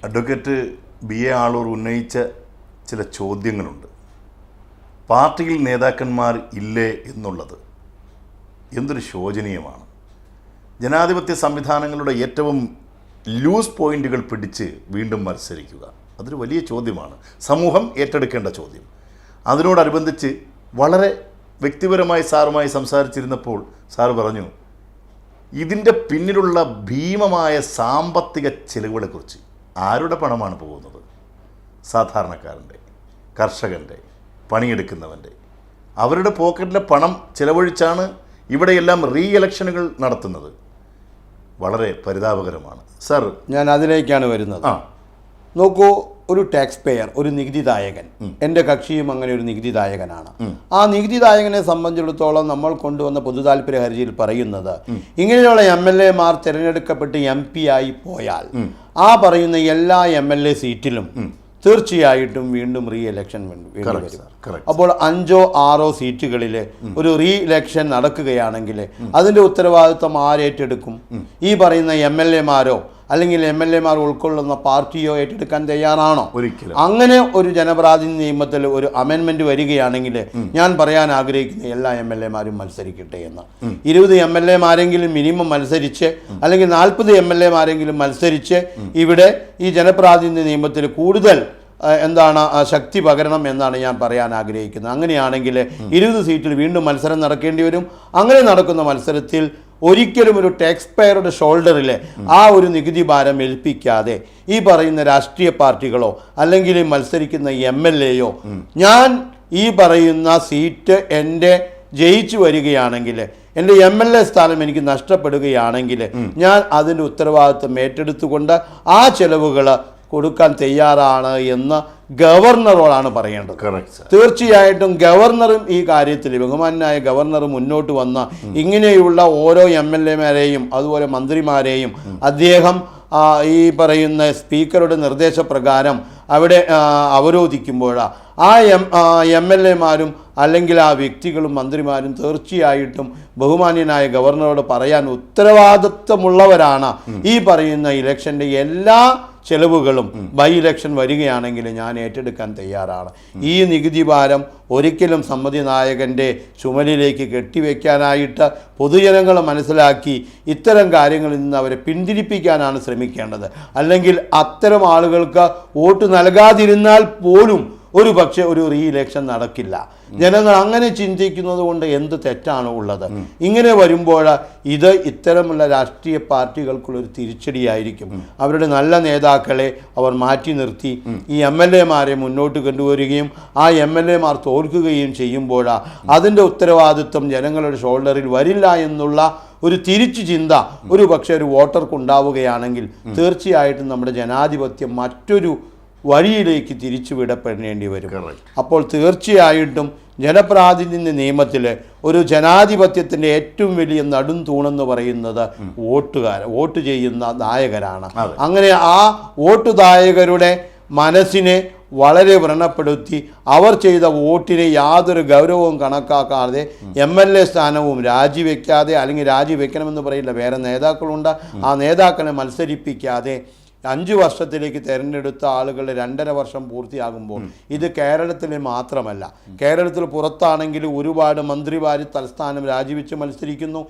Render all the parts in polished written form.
Advocate BA Aloor ഉന്നയിച്ച ചില ചോദ്യങ്ങളുണ്ട്. പാർട്ടിയിൽ നേതാക്കന്മാർ ഇല്ലേ എന്നുള്ളത് എന്തൊരു ശോചനീയമാണ്. ജനാധിപത്യ സംവിധാനങ്ങളുടെ ഏറ്റവും ലൂസ് പോയിന്റുകൾ പിടിച്ച് വീണ്ടും മത്സരിക്കുക, അതൊരു വലിയ ചോദ്യമാണ്, സമൂഹം ഏറ്റെടുക്കേണ്ട ചോദ്യം. അതിനോടനുബന്ധിച്ച് വളരെ വ്യക്തിപരമായി സാറുമായി സംസാരിച്ചിരുന്നപ്പോൾ സാറ് പറഞ്ഞു ഇതിൻ്റെ പിന്നിലുള്ള ഭീമമായ സാമ്പത്തിക ചെലവുകളെക്കുറിച്ച്. ആരുടെ പണമാണ് പോകുന്നത്? സാധാരണക്കാരൻ്റെ, കർഷകൻ്റെ, പണിയെടുക്കുന്നവൻ്റെ. അവരുടെ പോക്കറ്റിലെ പണം ചിലവഴിച്ചാണ് ഇവിടെയെല്ലാം റീ ഇലക്ഷനുകൾ നടത്തുന്നത്. വളരെ പരിതാപകരമാണ്. സർ, ഞാൻ അതിലേക്കാണ് വരുന്നത്. നോക്കൂ, ഒരു ടാക്സ് പേയർ, ഒരു നികുതിദായകൻ, എൻ്റെ കക്ഷിയും അങ്ങനെ ഒരു നികുതിദായകനാണ്. ആ നികുതിദായകനെ സംബന്ധിച്ചിടത്തോളം നമ്മൾ കൊണ്ടുവന്ന പൊതുതാൽപര്യ ഹർജിയിൽ പറയുന്നത് ഇങ്ങനെയുള്ള MLA മാർ തിരഞ്ഞെടുക്കപ്പെട്ട് MP ആയി പോയാൽ ആ പറയുന്ന എല്ലാ MLA സീറ്റിലും തീർച്ചയായിട്ടും വീണ്ടും റീ ഇലക്ഷൻ വേണ്ടി വരും. അപ്പോൾ 5 or 6 സീറ്റുകളിൽ ഒരു റീ ഇലക്ഷൻ നടക്കുകയാണെങ്കിൽ അതിൻ്റെ ഉത്തരവാദിത്വം ആരേറ്റെടുക്കും? ഈ പറയുന്ന MLA മാരോ അല്ലെങ്കിൽ MLA മാർ ഉൾക്കൊള്ളുന്ന പാർട്ടിയോ ഏറ്റെടുക്കാൻ തയ്യാറാണോ? ഒരിക്കലും. അങ്ങനെ ഒരു ജനപ്രാതിനിധ്യ നിയമത്തിൽ ഒരു അമെൻമെന്റ് വരികയാണെങ്കിൽ ഞാൻ പറയാൻ ആഗ്രഹിക്കുന്ന എല്ലാ MLA മാരും മത്സരിക്കട്ടെ എന്ന്. 20 MLA മാരെങ്കിലും മിനിമം മത്സരിച്ച്, അല്ലെങ്കിൽ 40 MLA മാരെങ്കിലും മത്സരിച്ച് ഇവിടെ ഈ ജനപ്രാതിനിധ്യ നിയമത്തിൽ കൂടുതൽ ശക്തി പകരണം എന്നാണ് ഞാൻ പറയാൻ ആഗ്രഹിക്കുന്നത്. അങ്ങനെയാണെങ്കിൽ 20 സീറ്റിൽ വീണ്ടും മത്സരം നടക്കേണ്ടി വരും. അങ്ങനെ നടക്കുന്ന മത്സരത്തിൽ ഒരിക്കലും ഒരു ടാക്സ് പേയറുടെ ഷോൾഡറിൽ ആ ഒരു നികുതി ഭാരം ഏൽപ്പിക്കാതെ ഈ പറയുന്ന രാഷ്ട്രീയ പാർട്ടികളോ അല്ലെങ്കിൽ മത്സരിക്കുന്ന MLA ഞാൻ ഈ പറയുന്ന സീറ്റ് എൻ്റെ ജയിച്ചു വരികയാണെങ്കിൽ, എൻ്റെ MLA സ്ഥാനം എനിക്ക് നഷ്ടപ്പെടുകയാണെങ്കിൽ ഞാൻ അതിൻ്റെ ഉത്തരവാദിത്വം ഏറ്റെടുത്തുകൊണ്ട് ആ ചെലവുകൾ കൊടുക്കാൻ തയ്യാറാണ് എന്ന് ഗവർണറോടാണ് പറയേണ്ടത്. തീർച്ചയായിട്ടും ഗവർണറും ഈ കാര്യത്തിൽ, ബഹുമാനായ ഗവർണർ മുന്നോട്ട് വന്ന ഇങ്ങനെയുള്ള ഓരോ MLA മാരെയും അതുപോലെ മന്ത്രിമാരെയും അദ്ദേഹം ഈ പറയുന്ന സ്പീക്കറുടെ നിർദ്ദേശപ്രകാരം അവിടെ അവരോധിക്കുമ്പോൾ ആ MLA മാരും അല്ലെങ്കിൽ ആ വ്യക്തികളും മന്ത്രിമാരും തീർച്ചയായിട്ടും ബഹുമാന്യനായ ഗവർണറോട് പറയാൻ ഉത്തരവാദിത്വമുള്ളവരാണ്. ഈ പറയുന്ന ഇലക്ഷൻ്റെ എല്ലാ ചെലവുകളും ബൈ ഇലക്ഷൻ വരികയാണെങ്കിൽ ഞാൻ ഏറ്റെടുക്കാൻ തയ്യാറാണ്. ഈ നികുതി ഭാരം ഒരിക്കലും സമ്മതി നായകൻ്റെ ചുമലിലേക്ക് കെട്ടിവെക്കാനായിട്ട് പൊതുജനങ്ങൾ മനസ്സിലാക്കി ഇത്തരം കാര്യങ്ങളിൽ നിന്ന് അവരെ പിന്തിരിപ്പിക്കാനാണ് ശ്രമിക്കേണ്ടത്. അല്ലെങ്കിൽ അത്തരം ആളുകൾക്ക് വോട്ട് നൽകാതിരുന്നാൽ പോലും ഒരു പക്ഷേ ഒരു റീ ഇലക്ഷൻ നടക്കില്ല. ജനങ്ങൾ അങ്ങനെ ചിന്തിക്കുന്നത് കൊണ്ട് എന്ത് തെറ്റാണ് ഉള്ളത്? ഇങ്ങനെ വരുമ്പോൾ ഇത് ഇത്തരമുള്ള രാഷ്ട്രീയ പാർട്ടികൾക്കുള്ളൊരു തിരിച്ചടിയായിരിക്കും. അവരുടെ നല്ല നേതാക്കളെ അവർ മാറ്റി നിർത്തി ഈ MLA മാരെ മുന്നോട്ട് കൊണ്ടുവരികയും ആ MLA മാർ തോൽക്കുകയും ചെയ്യുമ്പോൾ അതിൻ്റെ ഉത്തരവാദിത്വം ജനങ്ങളുടെ ഷോൾഡറിൽ വരില്ല എന്നുള്ള ഒരു തിരിച്ചു ചിന്ത ഒരു പക്ഷേ ഒരു വോട്ടർക്കുണ്ടാവുകയാണെങ്കിൽ തീർച്ചയായിട്ടും നമ്മുടെ ജനാധിപത്യം മറ്റൊരു വഴിയിലേക്ക് തിരിച്ചു വിടപ്പെടേണ്ടി വരും. അപ്പോൾ തീർച്ചയായിട്ടും ജനപ്രാതിനിധ്യ നിയമത്തിൽ ഒരു ജനാധിപത്യത്തിൻ്റെ ഏറ്റവും വലിയ നെടും തൂണെന്ന് പറയുന്നത് വോട്ട് ചെയ്യുന്ന നായകരാണ്. അങ്ങനെ ആ വോട്ടുദായകരുടെ മനസ്സിനെ വളരെ വ്രണപ്പെടുത്തി അവർ ചെയ്ത വോട്ടിന് യാതൊരു ഗൗരവവും കണക്കാക്കാതെ MLA സ്ഥാനവും രാജിവെക്കാതെ, അല്ലെങ്കിൽ രാജിവെക്കണമെന്ന് പറയില്ല, വേറെ നേതാക്കളുണ്ട്, ആ നേതാക്കളെ മത്സരിപ്പിക്കാതെ 5 വർഷത്തിലേക്ക് തിരഞ്ഞെടുത്ത ആളുകളുടെ 2.5 വർഷം പൂർത്തിയാകുമ്പോൾ, ഇത് കേരളത്തിൽ മാത്രമല്ല, കേരളത്തിൽ പുറത്താണെങ്കിൽ ഒരുപാട് മന്ത്രിമാർ തലസ്ഥാനം രാജിവെച്ച് മത്സരിക്കുന്നു,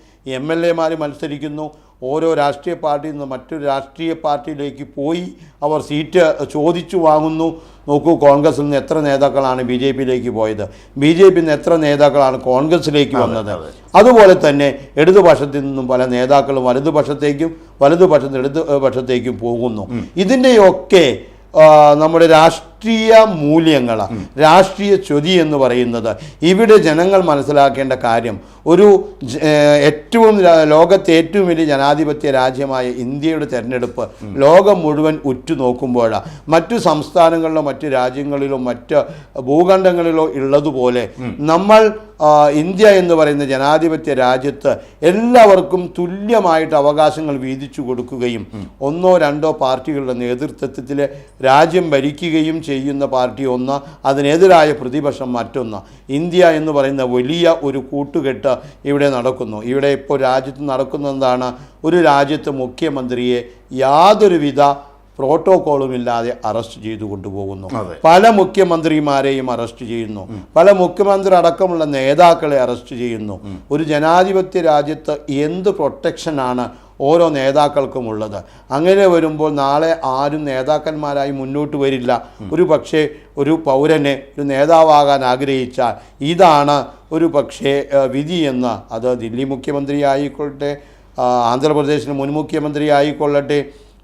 MLA മാർ മത്സരിക്കുന്നു. ഓരോ രാഷ്ട്രീയ പാർട്ടിയിൽ നിന്ന് മറ്റൊരു രാഷ്ട്രീയ പാർട്ടിയിലേക്ക് പോയി അവർ സീറ്റ് ചോദിച്ചു വാങ്ങുന്നു. നോക്കൂ, കോൺഗ്രസിൽ നിന്ന് എത്ര നേതാക്കളാണ് BJP-ലേക്ക് പോയത്? BJP-യിൽ നിന്ന് എത്ര നേതാക്കളാണ് കോൺഗ്രസിലേക്ക് വന്നത്? അതുപോലെ തന്നെ ഇടതുപക്ഷത്തിൽ നിന്നും പല നേതാക്കളും വലതുപക്ഷത്തേക്കും ഇടതുപക്ഷത്തേക്കും പോകുന്നു. ഇതിൻ്റെയൊക്കെ നമ്മുടെ രാഷ്ട്രീയ മൂല്യങ്ങൾ, രാഷ്ട്രീയ ചൊതി എന്ന് പറയുന്നത് ഇവിടെ ജനങ്ങൾ മനസ്സിലാക്കേണ്ട കാര്യം, ഒരു ലോകത്തെ ഏറ്റവും വലിയ ജനാധിപത്യ രാജ്യമായ ഇന്ത്യയുടെ തെരഞ്ഞെടുപ്പ് ലോകം മുഴുവൻ ഉറ്റുനോക്കുമ്പോൾ മറ്റു സംസ്ഥാനങ്ങളിലോ മറ്റു രാജ്യങ്ങളിലോ മറ്റ് ഭൂഖണ്ഡങ്ങളിലോ ഉള്ളതുപോലെ നമ്മൾ ഇന്ത്യ എന്ന് പറയുന്ന ജനാധിപത്യ രാജ്യത്ത് എല്ലാവർക്കും തുല്യമായിട്ട് അവകാശങ്ങൾ വീതിച്ചു കൊടുക്കുകയും 1 or 2 പാർട്ടികളുടെ നേതൃത്വത്തിൽ രാജ്യം ഭരിക്കുകയും ചെയ്യുന്ന പാർട്ടി ഒന്ന്, അതിനെതിരായ പ്രതിപക്ഷം മറ്റൊന്ന്. ഇന്ത്യ എന്ന് പറയുന്ന വലിയ ഒരു കൂട്ടുകെട്ട് ഇവിടെ നടക്കുന്നു. ഇവിടെ ഇപ്പോൾ രാജ്യത്ത് നടക്കുന്നതാണ്, ഒരു രാജ്യത്ത് മുഖ്യമന്ത്രിയെ യാതൊരുവിധ പ്രോട്ടോക്കോളും ഇല്ലാതെ അറസ്റ്റ് ചെയ്തു കൊണ്ടുപോകുന്നു. അതെ. പല മുഖ്യമന്ത്രിമാരെയും അറസ്റ്റ് ചെയ്യുന്നു. പല മുഖ്യമന്ത്രി അടക്കമുള്ള നേതാക്കളെ അറസ്റ്റ് ചെയ്യുന്നു. ഒരു ജനാധിപത്യ രാജ്യത്ത് എന്ത് പ്രൊട്ടക്ഷനാണ് ഓരോ നേതാക്കൾക്കും ഉള്ളത്? അങ്ങനെ വരുമ്പോൾ നാളെ ആരും നേതാക്കന്മാരായി മുന്നോട്ട് വരില്ല. ഒരു പക്ഷേ ഒരു പൗരനെ ഒരു നേതാവാകാൻ ആഗ്രഹിച്ചാൽ ഇതാണ് ഒരു പക്ഷേ വിധിയെന്ന്, അത് ദില്ലി മുഖ്യമന്ത്രി ആയിക്കൊള്ളട്ടെ, ആന്ധ്രാപ്രദേശിലെ മുൻ മുഖ്യമന്ത്രി ആയിക്കൊള്ളട്ടെ,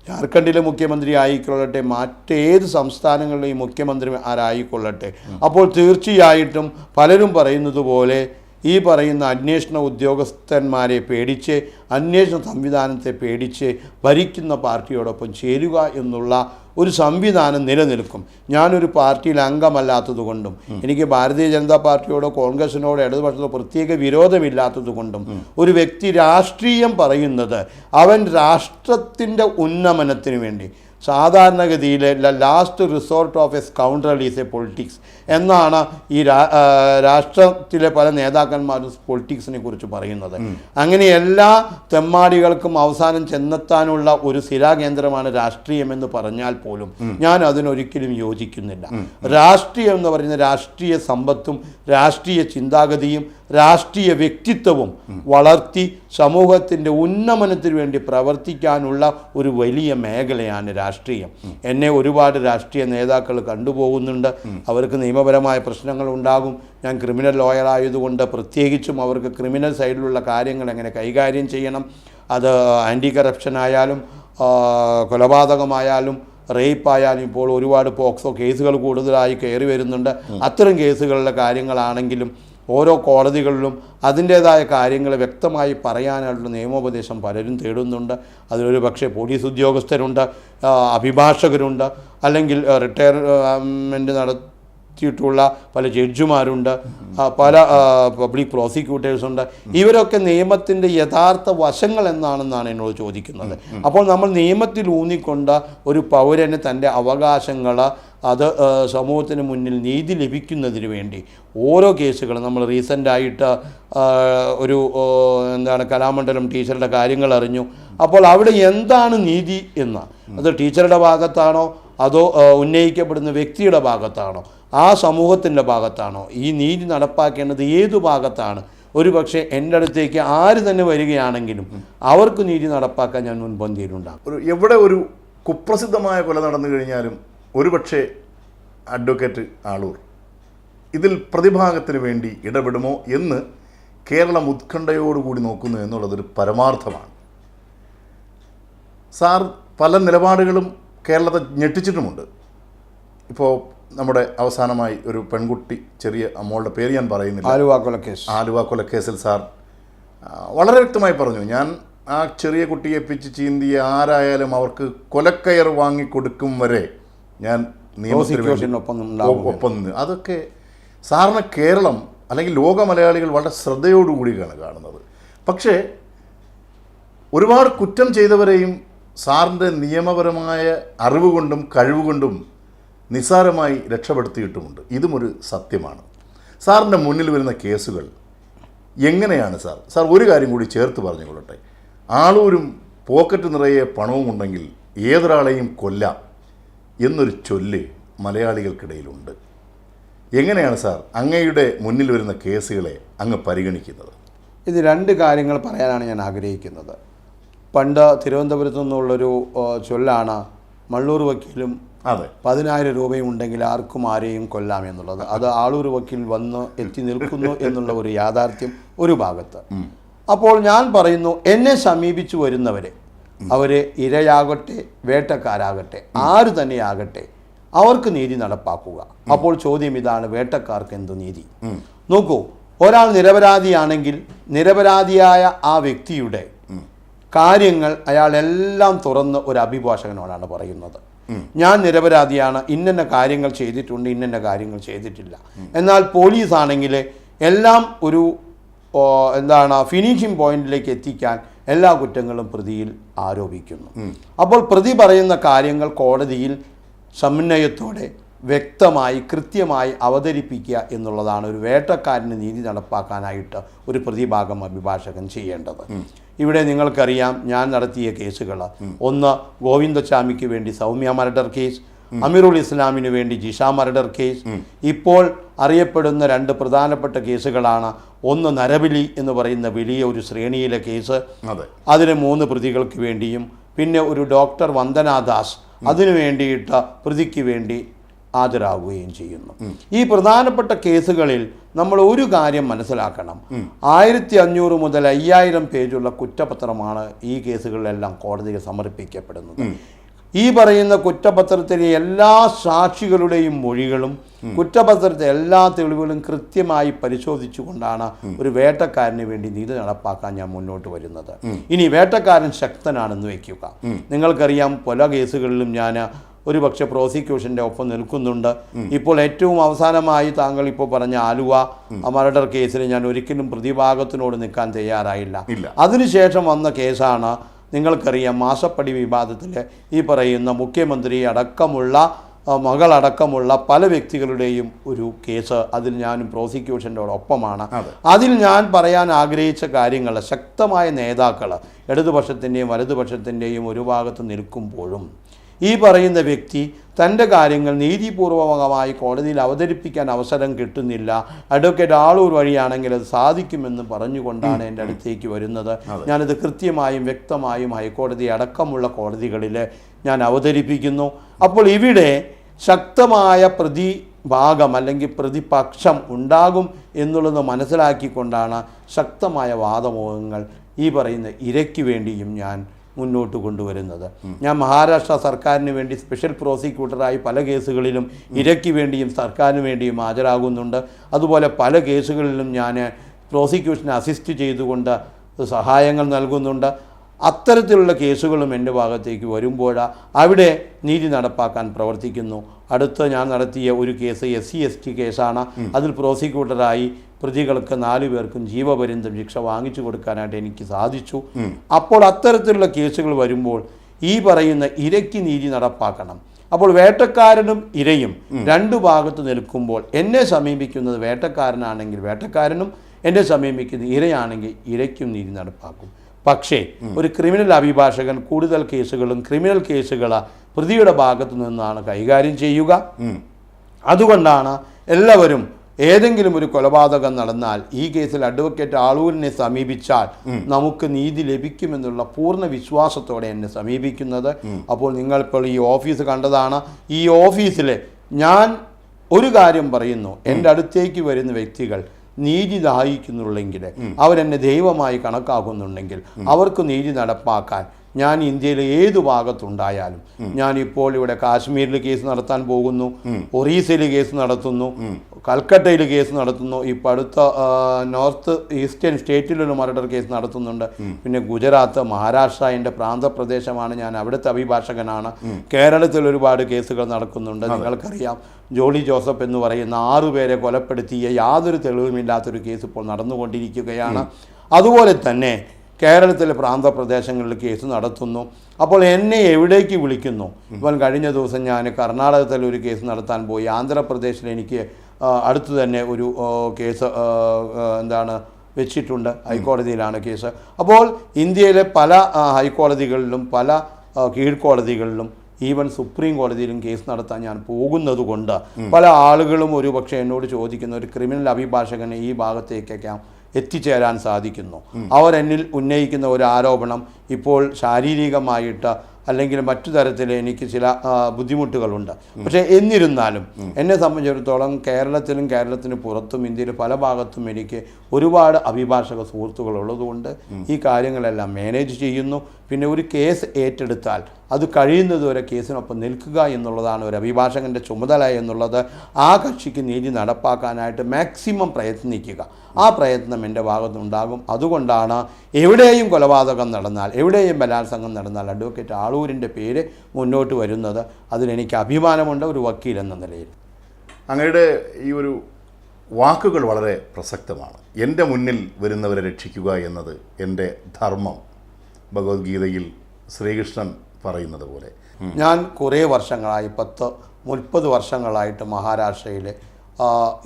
ജാർഖണ്ഡിലെ മുഖ്യമന്ത്രി ആയിക്കൊള്ളട്ടെ, മറ്റേത് സംസ്ഥാനങ്ങളിലെയും മുഖ്യമന്ത്രി ആരായിക്കൊള്ളട്ടെ, അപ്പോൾ തീർച്ചയായിട്ടും പലരും പറയുന്നത് പോലെ ഈ പറയുന്ന അന്വേഷണ ഉദ്യോഗസ്ഥന്മാരെ പേടിച്ച്, അന്വേഷണ സംവിധാനത്തെ പേടിച്ച് ഭരിക്കുന്ന പാർട്ടിയോടൊപ്പം ചേരുക എന്നുള്ള ഒരു സംവിധാനം നിലനിൽക്കും. ഞാനൊരു പാർട്ടിയിൽ അംഗമല്ലാത്തതുകൊണ്ടും എനിക്ക് ഭാരതീയ ജനതാ പാർട്ടിയോടോ കോൺഗ്രസിനോടോ ഇടതുപക്ഷത്തോടോ പ്രത്യേക വിരോധമില്ലാത്തതുകൊണ്ടും ഒരു വ്യക്തി രാഷ്ട്രീയം പറയുന്നത് അവൻ രാഷ്ട്രത്തിൻ്റെ ഉന്നമനത്തിന് വേണ്ടി, സാധാരണഗതിയിൽ last resort of A scoundrel is A politics എന്നാണ് ഈ രാഷ്ട്രത്തിലെ പല നേതാക്കന്മാരും പൊളിറ്റിക്സിനെ കുറിച്ച് പറയുന്നത്. അങ്ങനെ എല്ലാ തെമ്മാടികൾക്കും അവസാനം ചെന്നെത്താനുള്ള ഒരു സ്ഥിരാകേന്ദ്രമാണ് രാഷ്ട്രീയമെന്ന് പറഞ്ഞാൽ പോലും ഞാൻ അതിനൊരിക്കലും യോജിക്കുന്നില്ല. രാഷ്ട്രീയം എന്ന് പറയുന്ന രാഷ്ട്രീയ സമ്പത്തും രാഷ്ട്രീയ ചിന്താഗതിയും രാഷ്ട്രീയ വ്യക്തിത്വവും വളർത്തി സമൂഹത്തിൻ്റെ ഉന്നമനത്തിന് വേണ്ടി പ്രവർത്തിക്കാനുള്ള ഒരു വലിയ മേഖലയാണ് രാഷ്ട്രീയം. എന്നെ ഒരുപാട് രാഷ്ട്രീയ നേതാക്കൾ കണ്ടുപോകുന്നുണ്ട്. അവർക്ക് നിയമപരമായ പ്രശ്നങ്ങൾ ഉണ്ടാകും. ഞാൻ ക്രിമിനൽ ലോയർ ആയതുകൊണ്ട് പ്രത്യേകിച്ചും അവർക്ക് ക്രിമിനൽ സൈഡിലുള്ള കാര്യങ്ങൾ എങ്ങനെ കൈകാര്യം ചെയ്യണം, അത് ആൻറ്റി കറപ്ഷൻ ആയാലും കൊലപാതകമായാലും റേപ്പായാലും ഇപ്പോൾ ഒരുപാട് പോക്സോ കേസുകൾ കൂടുതലായി കയറി വരുന്നുണ്ട്. അത്തരം കേസുകളിലെ കാര്യങ്ങളാണെങ്കിലും ഓരോ കോടതികളിലും അതിൻ്റേതായ കാര്യങ്ങൾ വ്യക്തമായി പറയാനായിട്ടുള്ള നിയമോപദേശം പലരും തേടുന്നുണ്ട്. അതിലൊരു പക്ഷേ പോലീസ് ഉദ്യോഗസ്ഥരുണ്ട്, അഭിഭാഷകരുണ്ട്, അല്ലെങ്കിൽ റിട്ടയർമെൻറ്റ് നടത്തിയിട്ടുള്ള പല ജഡ്ജിമാരുണ്ട്, പല പബ്ലിക് പ്രോസിക്യൂട്ടേഴ്സുണ്ട്. ഇവരൊക്കെ നിയമത്തിൻ്റെ യഥാർത്ഥ വശങ്ങൾ എന്താണെന്നാണ് എന്നോട് ചോദിക്കുന്നത്. അപ്പോൾ നമ്മൾ നിയമത്തിൽ ഊന്നിക്കൊണ്ട് ഒരു പൗരന് തൻ്റെ അവകാശങ്ങൾ അത് സമൂഹത്തിന് മുന്നിൽ നീതി ലഭിക്കുന്നതിന് വേണ്ടി ഓരോ കേസുകളും നമ്മൾ റീസെൻ്റായിട്ട് ഒരു കലാമണ്ഡലം ടീച്ചറുടെ കാര്യങ്ങൾ അറിഞ്ഞു. അപ്പോൾ അവിടെ എന്താണ് നീതി എന്ന്, അത് ടീച്ചറുടെ ഭാഗത്താണോ അതോ ഉന്നയിക്കപ്പെടുന്ന വ്യക്തിയുടെ ഭാഗത്താണോ, ആ സമൂഹത്തിൻ്റെ ഭാഗത്താണോ, ഈ നീതി നടപ്പാക്കേണ്ടത് ഏതു ഭാഗത്താണ്? ഒരു പക്ഷേ എൻ്റെ അടുത്തേക്ക് ആര് തന്നെ വരികയാണെങ്കിലും അവർക്ക് നീതി നടപ്പാക്കാൻ ഞാൻ മുൻപന്തിയിലുണ്ടാകും. എവിടെ ഒരു കുപ്രസിദ്ധമായ കൊല നടന്നു കഴിഞ്ഞാലും ഒരുപക്ഷെ അഡ്വക്കേറ്റ് ആളൂർ ഇതിൽ പ്രതിഭാഗത്തിന് വേണ്ടി ഇടപെടുമോ എന്ന് കേരളം ഉത്കണ്ഠയോടുകൂടി നോക്കുന്നു എന്നുള്ളതൊരു പരമാർത്ഥമാണ്. സാർ പല നിലപാടുകളും കേരളത്തെ ഞെട്ടിച്ചിട്ടുമുണ്ട്. ഇപ്പോൾ നമ്മുടെ അവസാനമായി ഒരു പെൺകുട്ടി, ചെറിയ അമ്മോളുടെ പേര് ഞാൻ പറയുന്നില്ല, ആലുവ കൊലക്കേസിൽ സാർ വളരെ വ്യക്തമായി പറഞ്ഞു, ഞാൻ ആ ചെറിയ കുട്ടിയെ പിച്ച് ചീന്തിയ ആരായാലും അവർക്ക് കൊലക്കയർ വാങ്ങിക്കൊടുക്കും വരെ ഞാൻ നിയമത്തിനൊപ്പം നിന്ന്. അതൊക്കെ സാറിന് കേരളം അല്ലെങ്കിൽ ലോക മലയാളികൾ വളരെ ശ്രദ്ധയോടുകൂടിയാണ് കാണുന്നത്. പക്ഷേ ഒരുപാട് കുറ്റം ചെയ്തവരെയും സാറിൻ്റെ നിയമപരമായ അറിവ് കൊണ്ടും കഴിവുകൊണ്ടും നിസ്സാരമായി രക്ഷപ്പെടുത്തിയിട്ടുമുണ്ട്. ഇതും ഒരു സത്യമാണ്. സാറിൻ്റെ മുന്നിൽ വരുന്ന കേസുകൾ എങ്ങനെയാണ് സാർ ഒരു കാര്യം കൂടി ചേർത്ത് പറഞ്ഞുകൊള്ളട്ടെ. ആളൂരും പോക്കറ്റ് നിറയെ പണവും ഉണ്ടെങ്കിൽ ഏതൊരാളെയും കൊല്ലാം എന്നൊരു ചൊല്ല് മലയാളികൾക്കിടയിലുണ്ട്. എങ്ങനെയാണ് സാർ അങ്ങയുടെ മുന്നിൽ വരുന്ന കേസുകളെ അങ്ങ് പരിഗണിക്കുന്നത്? ഇത് രണ്ട് കാര്യങ്ങൾ പറയാനാണ് ഞാൻ ആഗ്രഹിക്കുന്നത്. പണ്ട് തിരുവനന്തപുരത്തു നിന്നുള്ളൊരു ചൊല്ലാണ്, മള്ളൂർ വക്കീലും 10,000 രൂപയും ഉണ്ടെങ്കിൽ ആർക്കും ആരെയും കൊല്ലാം എന്നുള്ളത്. അത് ആളൂർ വക്കീൽ വന്ന് എത്തി നിൽക്കുന്നു എന്നുള്ള ഒരു യാഥാർത്ഥ്യം ഒരു ഭാഗത്ത്. അപ്പോൾ ഞാൻ പറയുന്നു, എന്നെ സമീപിച്ചു വരുന്നവരെ, അവർ ഇരയാകട്ടെ വേട്ടക്കാരാകട്ടെ ആര് തന്നെയാകട്ടെ, അവർക്ക് നീതി നടപ്പാക്കുക. അപ്പോൾ ചോദ്യം ഇതാണ്, വേട്ടക്കാർക്ക് എന്ത് നീതി? നോക്കൂ, ഒരാൾ നിരപരാധിയാണെങ്കിൽ നിരപരാധിയായ ആ വ്യക്തിയുടെ കാര്യങ്ങൾ അയാളെല്ലാം തുറന്ന് ഒരു അഭിഭാഷകനോടാണ് പറയുന്നത്. ഞാൻ നിരപരാധിയാണ്, ഇന്ന കാര്യങ്ങൾ ചെയ്തിട്ടുണ്ട്, ഇന്ന കാര്യങ്ങൾ ചെയ്തിട്ടില്ല. എന്നാൽ പോലീസ് ആണെങ്കിൽ എല്ലാം ഒരു ഫിനിഷിംഗ് പോയിന്റിലേക്ക് എത്തിക്കാൻ എല്ലാ കുറ്റങ്ങളും പ്രതിയിൽ ആരോപിക്കുന്നു. അപ്പോൾ പ്രതി പറയുന്ന കാര്യങ്ങൾ കോടതിയിൽ സമന്വയത്തോടെ വ്യക്തമായി കൃത്യമായി അവതരിപ്പിക്കുക എന്നുള്ളതാണ് ഒരു വേട്ടക്കാരന് നീതി നടപ്പാക്കാനായിട്ട് ഒരു പ്രതിഭാഗം അഭിഭാഷകൻ ചെയ്യേണ്ടത്. ഇവിടെ നിങ്ങൾക്കറിയാം, ഞാൻ നടത്തിയ കേസുകൾ, ഒന്ന് ഗോവിന്ദസ്വാമിക്ക് വേണ്ടി സൗമ്യ മർഡർ കേസ്, അമീറുൽ ഇസ്ലാമിന് വേണ്ടി ജിഷ മർഡർ കേസ്. ഇപ്പോൾ അറിയപ്പെടുന്ന 2 പ്രധാനപ്പെട്ട കേസുകളാണ്. ഒന്ന് നരബലി എന്ന് പറയുന്ന വലിയ ഒരു ശ്രേണിയിലെ കേസ്, അതിന് 3 പ്രതികൾക്ക് വേണ്ടിയും, പിന്നെ ഒരു ഡോക്ടർ വന്ദനാദാസ് അതിനു വേണ്ടിയിട്ട് പ്രതിക്ക് വേണ്ടി ഹാജരാകുകയും ചെയ്യുന്നു. ഈ പ്രധാനപ്പെട്ട കേസുകളിൽ നമ്മൾ ഒരു കാര്യം മനസ്സിലാക്കണം. 1500 മുതൽ 5000 പേജുള്ള കുറ്റപത്രമാണ് ഈ കേസുകളിലെല്ലാം കോടതിയിൽ സമർപ്പിക്കപ്പെടുന്നത്. ഈ പറയുന്ന കുറ്റപത്രത്തിലെ എല്ലാ സാക്ഷികളുടെയും മൊഴികളും കുറ്റപത്രത്തിലെ എല്ലാ തെളിവുകളും കൃത്യമായി പരിശോധിച്ചുകൊണ്ടാണ് ഒരു വേട്ടക്കാരന് വേണ്ടി നീതി നടപ്പാക്കാൻ ഞാൻ മുന്നോട്ട് വരുന്നത്. ഇനി വേട്ടക്കാരൻ ശക്തനാണെന്ന് വയ്ക്കുക. നിങ്ങൾക്കറിയാം, പല കേസുകളിലും ഞാൻ ഒരുപക്ഷെ പ്രോസിക്യൂഷൻ്റെ ഒപ്പം നിൽക്കുന്നുണ്ട്. ഇപ്പോൾ ഏറ്റവും അവസാനമായി താങ്കൾ ഇപ്പോൾ പറഞ്ഞ ആലുവ മർഡർ കേസിൽ ഞാൻ ഒരിക്കലും പ്രതിഭാഗത്തിനോട് നിൽക്കാൻ തയ്യാറായില്ല. അതിനുശേഷം വന്ന കേസാണ് നിങ്ങൾക്കറിയാം, മാസപ്പടി വിവാദത്തിൽ ഈ പറയുന്ന മുഖ്യമന്ത്രി അടക്കമുള്ള മകളടക്കമുള്ള പല വ്യക്തികളുടെയും ഒരു കേസ്. അതിൽ ഞാനും പ്രോസിക്യൂഷൻ്റെ ഒപ്പമാണ്. അതിൽ ഞാൻ പറയാൻ ആഗ്രഹിച്ച കാര്യങ്ങൾ, ശക്തമായ നേതാക്കൾ ഇടതുപക്ഷത്തിൻ്റെയും വലതുപക്ഷത്തിൻ്റെയും ഒരു ഭാഗത്ത് നിൽക്കുമ്പോഴും ഈ പറയുന്ന വ്യക്തി തൻ്റെ കാര്യങ്ങൾ നീതിപൂർവകമായി കോടതിയിൽ അവതരിപ്പിക്കാൻ അവസരം കിട്ടുന്നില്ല. അഡ്വക്കേറ്റ് ആളൂർ വഴിയാണെങ്കിൽ അത് സാധിക്കുമെന്ന് പറഞ്ഞുകൊണ്ടാണ് എൻ്റെ അടുത്തേക്ക് വരുന്നത്. ഞാനത് കൃത്യമായും വ്യക്തമായും ഹൈക്കോടതി അടക്കമുള്ള കോടതികളിൽ ഞാൻ അവതരിപ്പിക്കുന്നു. അപ്പോൾ ഇവിടെ ശക്തമായ പ്രതിഭാഗം അല്ലെങ്കിൽ പ്രതിപക്ഷം ഉണ്ടാകും എന്നുള്ളത് മനസ്സിലാക്കിക്കൊണ്ടാണ് ശക്തമായ വാദമുഖങ്ങൾ ഈ പറയുന്ന ഇരയ്ക്ക് വേണ്ടിയും ഞാൻ മുന്നോട്ട് കൊണ്ടുവരുന്നത്. ഞാൻ മഹാരാഷ്ട്ര സർക്കാരിന് വേണ്ടി സ്പെഷ്യൽ പ്രോസിക്യൂട്ടറായി പല കേസുകളിലും ഇരയ്ക്ക് വേണ്ടിയും സർക്കാരിന് വേണ്ടിയും ഹാജരാകുന്നുണ്ട്. അതുപോലെ പല കേസുകളിലും ഞാൻ പ്രോസിക്യൂഷനെ അസിസ്റ്റ് ചെയ്തുകൊണ്ട് സഹായങ്ങൾ നൽകുന്നുണ്ട്. അത്തരത്തിലുള്ള കേസുകളും എൻ്റെ ഭാഗത്തേക്ക് വരുമ്പോൾ അവിടെ നീതി നടപ്പാക്കാൻ പ്രവർത്തിക്കുന്നു. അടുത്ത് ഞാൻ നടത്തിയ ഒരു കേസ് SC/ST കേസാണ്. അതിൽ പ്രോസിക്യൂട്ടറായി പ്രതികൾക്ക് 4 പേർക്കും ജീവപര്യന്തം ശിക്ഷ വാങ്ങിച്ചു കൊടുക്കാനായിട്ട് എനിക്ക് സാധിച്ചു. അപ്പോൾ അത്തരത്തിലുള്ള കേസുകൾ വരുമ്പോൾ ഈ പറയുന്ന ഇരയ്ക്ക് നീതി നടപ്പാക്കണം. അപ്പോൾ വേട്ടക്കാരനും ഇരയും 2 ഭാഗത്ത് നിൽക്കുമ്പോൾ എന്നെ സമീപിക്കുന്നത് വേട്ടക്കാരനാണെങ്കിൽ വേട്ടക്കാരനും, എന്നെ സമീപിക്കുന്ന ഇരയാണെങ്കിൽ ഇരയ്ക്കും നീതി നടപ്പാക്കും. പക്ഷേ ഒരു ക്രിമിനൽ അഭിഭാഷകൻ കൂടുതൽ കേസുകളും ക്രിമിനൽ കേസുകൾ പ്രതിയുടെ ഭാഗത്തു നിന്നാണ് കൈകാര്യം ചെയ്യുക. അതുകൊണ്ടാണ് എല്ലാവരും ഏതെങ്കിലും ഒരു കൊലപാതകം നടന്നാൽ ഈ കേസിൽ അഡ്വക്കേറ്റ് ആളൂരിനെ സമീപിച്ചാൽ നമുക്ക് നീതി ലഭിക്കുമെന്നുള്ള പൂർണ്ണ വിശ്വാസത്തോടെ എന്നെ സമീപിക്കുന്നത്. അപ്പോൾ നിങ്ങളിപ്പോൾ ഈ ഓഫീസ് കണ്ടതാണ്. ഈ ഓഫീസിൽ ഞാൻ ഒരു കാര്യം പറയുന്നു, എൻ്റെ അടുത്തേക്ക് വരുന്ന വ്യക്തികൾ നീതി ദാഹിക്കുന്നുണ്ടെങ്കിൽ, അവരെന്നെ ദൈവമായി കണക്കാക്കുന്നുണ്ടെങ്കിൽ, അവർക്ക് നീതി നടപ്പാക്കാൻ ഞാൻ ഇന്ത്യയിലെ ഏതു ഭാഗത്തുണ്ടായാലും, ഞാനിപ്പോൾ ഇവിടെ കാശ്മീരിൽ കേസ് നടത്താൻ പോകുന്നു, ഒറീസയിൽ കേസ് നടത്തുന്നു, കൽക്കട്ടയിൽ കേസ് നടത്തുന്നു, ഇപ്പോൾ അടുത്ത നോർത്ത് ഈസ്റ്റേൺ സ്റ്റേറ്റിലൊരു മർഡർ കേസ് നടത്തുന്നുണ്ട്. പിന്നെ ഗുജറാത്ത്, മഹാരാഷ്ട്ര എൻ്റെ പ്രാന്തപ്രദേശമാണ്, ഞാൻ അവിടുത്തെ അഭിഭാഷകനാണ്. കേരളത്തിൽ ഒരുപാട് കേസുകൾ നടക്കുന്നുണ്ട്. നിങ്ങൾക്കറിയാം, ജോളി ജോസഫ് എന്ന് പറയുന്ന 6 പേരെ കൊലപ്പെടുത്തിയ യാതൊരു തെളിവുമില്ലാത്തൊരു കേസ് ഇപ്പോൾ നടന്നുകൊണ്ടിരിക്കുകയാണ്. അതുപോലെ തന്നെ കേരളത്തിലെ പ്രാന്തപ്രദേശങ്ങളിൽ കേസ് നടത്തുന്നു. അപ്പോൾ എന്നെ എവിടേക്ക് വിളിക്കുന്നു? ഇപ്പോൾ കഴിഞ്ഞ ദിവസം ഞാൻ കർണാടകത്തിൽ ഒരു കേസ് നടത്താൻ പോയി. ആന്ധ്രാപ്രദേശിൽ എനിക്ക് അടുത്ത് തന്നെ ഒരു കേസ് വെച്ചിട്ടുണ്ട്. ഹൈക്കോടതിയിലാണ് കേസ്. അപ്പോൾ ഇന്ത്യയിലെ പല ഹൈക്കോടതികളിലും പല കീഴ്ക്കോടതികളിലും ഈവൻ സുപ്രീം കോടതിയിലും കേസ് നടത്താൻ ഞാൻ പോകുന്നത് കൊണ്ട് പല ആളുകളും ഒരു പക്ഷേ എന്നോട് ചോദിക്കുന്ന, ഒരു ക്രിമിനൽ അഭിഭാഷകന് ഈ ഭാഗത്തേക്കൊക്കെ എത്തിച്ചേരാൻ സാധിക്കുന്നു? അവർ എന്നിൽ ഉന്നയിക്കുന്ന ഒരു ആരോപണം, ഇപ്പോൾ ശാരീരികമായിട്ട് അല്ലെങ്കിൽ മറ്റു തരത്തിൽ എനിക്ക് ചില ബുദ്ധിമുട്ടുകളുണ്ട്. പക്ഷേ എന്നിരുന്നാലും എന്നെ സംബന്ധിച്ചിടത്തോളം കേരളത്തിലും കേരളത്തിന് പുറത്തും ഇന്ത്യയിൽ പല ഭാഗത്തും എനിക്ക് ഒരുപാട് അഭിഭാഷക സുഹൃത്തുക്കളുള്ളതുകൊണ്ട് ഈ കാര്യങ്ങളെല്ലാം മാനേജ് ചെയ്യുന്നു. പിന്നെ ഒരു കേസ് ഏറ്റെടുത്താൽ അത് കഴിയുന്നതുവരെ കേസിനൊപ്പം നിൽക്കുക എന്നുള്ളതാണ് ഒരു അഭിഭാഷകൻ്റെ ചുമതല എന്നുള്ളത്. ആ കക്ഷിക്ക് നീതി നടപ്പാക്കാനായിട്ട് മാക്സിമം പ്രയത്നിക്കുക. ആ പ്രയത്നം എൻ്റെ ഭാഗത്തുണ്ടാകും. അതുകൊണ്ടാണ് എവിടെയും കൊലപാതകം നടന്നാൽ, എവിടെയും ബലാത്സംഗം നടന്നാൽ അഡ്വക്കേറ്റ് ആളൂരിൻ്റെ പേര് മുന്നോട്ട് വരുന്നത്. അതിലെനിക്ക് അഭിമാനമുണ്ട് ഒരു വക്കീൽ എന്ന നിലയിൽ. അങ്ങയുടെ ഈ ഒരു വാക്കുകൾ വളരെ പ്രസക്തമാണ്. എൻ്റെ മുന്നിൽ വരുന്നവരെ രക്ഷിക്കുക എന്നത് എൻ്റെ ധർമ്മം. ഭഗവത്ഗീതയിൽ ശ്രീകൃഷ്ണൻ പറയുന്നത് പോലെ. ഞാൻ കുറേ വർഷങ്ങളായി 30 വർഷങ്ങളായിട്ട് മഹാരാഷ്ട്രയിലെ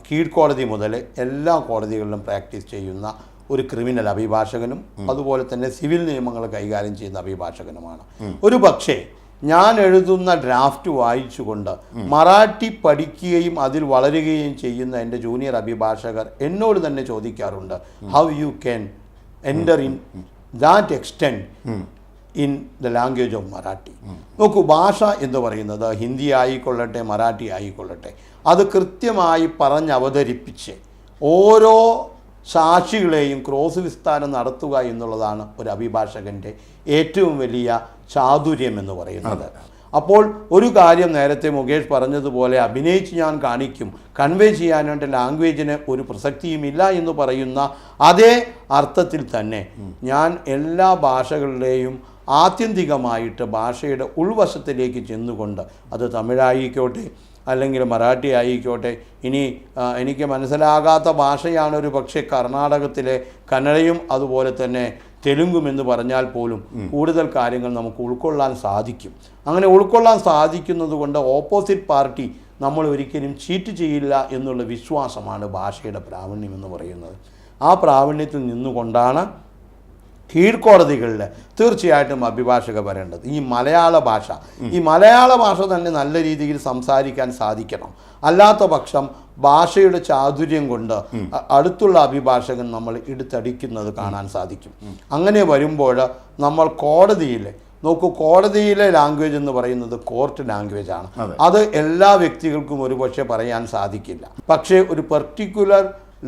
കീഴ്ക്കോടതി മുതൽ എല്ലാ കോടതികളിലും പ്രാക്ടീസ് ചെയ്യുന്ന ഒരു ക്രിമിനൽ അഭിഭാഷകനും അതുപോലെ തന്നെ സിവിൽ നിയമങ്ങൾ കൈകാര്യം ചെയ്യുന്ന അഭിഭാഷകനുമാണ്. ഒരു പക്ഷേ ഞാൻ എഴുതുന്ന ഡ്രാഫ്റ്റ് വായിച്ചുകൊണ്ട് മറാഠി പഠിക്കുകയും അതിൽ വളരുകയും ചെയ്യുന്ന എൻ്റെ ജൂനിയർ അഭിഭാഷകർ എന്നോട് തന്നെ ചോദിക്കാറുണ്ട്, how you can enter in that extend in the language of Marathi. നോക്കൂ, ഭാഷ എന്ന് പറയുന്നത് ഹിന്ദി ആയിക്കൊള്ളട്ടെ മറാഠി ആയിക്കൊള്ളട്ടെ, അത് കൃത്യമായി പറഞ്ഞവതരിപ്പിച്ച് ഓരോ സാക്ഷികളെയും ക്രോസ് വിസ്താരം നടത്തുക എന്നുള്ളതാണ് ഒരു അഭിഭാഷകൻ്റെ ഏറ്റവും വലിയ ചാതുര്യം എന്ന് പറയുന്നത്. അപ്പോൾ ഒരു കാര്യം നേരത്തെ മുകേഷ് പറഞ്ഞതുപോലെ അഭിനയിച്ച് ഞാൻ കാണിക്കും, കൺവേ ചെയ്യാനായിട്ട് ലാംഗ്വേജിന് ഒരു പ്രസക്തിയുമില്ല എന്ന് പറയുന്ന അതേ അർത്ഥത്തിൽ തന്നെ ഞാൻ എല്ലാ ഭാഷകളിലെയും ആത്യന്തികമായിട്ട് ഭാഷയുടെ ഉൾവശത്തിലേക്ക് ചെന്നുകൊണ്ട്, അത് തമിഴായിക്കോട്ടെ അല്ലെങ്കിൽ മറാഠി ആയിക്കോട്ടെ, ഇനി എനിക്ക് മനസ്സിലാകാത്ത ഭാഷയാണ് ഒരു പക്ഷേ കർണാടകത്തിലെ കന്നഡയും അതുപോലെ തന്നെ തെലുങ്കും എന്ന് പറഞ്ഞാൽ പോലും കൂടുതൽ കാര്യങ്ങൾ നമുക്ക് ഉൾക്കൊള്ളാൻ സാധിക്കും. അങ്ങനെ ഉൾക്കൊള്ളാൻ സാധിക്കുന്നത് കൊണ്ട് ഓപ്പോസിറ്റ് പാർട്ടി നമ്മൾ ഒരിക്കലും ചീറ്റ് ചെയ്യില്ല എന്നുള്ള വിശ്വാസമാണ് ഭാഷയുടെ പ്രാവീണ്യം എന്ന് പറയുന്നത്. ആ പ്രാവീണ്യത്തിൽ നിന്നുകൊണ്ടാണ് കീഴ്ക്കോടതികളിൽ തീർച്ചയായിട്ടും അഭിഭാഷകർ വരേണ്ടത്. ഈ മലയാള ഭാഷ തന്നെ നല്ല രീതിയിൽ സംസാരിക്കാൻ സാധിക്കണം. അല്ലാത്ത പക്ഷം ഭാഷയുടെ ചാതുര്യം കൊണ്ട് അടുത്തുള്ള അഭിഭാഷകൻ നമ്മൾ എടുത്തടിക്കുന്നത് കാണാൻ സാധിക്കും. അങ്ങനെ വരുമ്പോൾ നമ്മൾ നോക്കൂ, കോടതിയിലെ ലാംഗ്വേജ് എന്ന് പറയുന്നത് കോർട്ട് ലാംഗ്വേജ് ആണ്. അത് എല്ലാ വ്യക്തികൾക്കും ഒരുപക്ഷെ പറയാൻ സാധിക്കില്ല. പക്ഷേ ഒരു പെർട്ടിക്കുലർ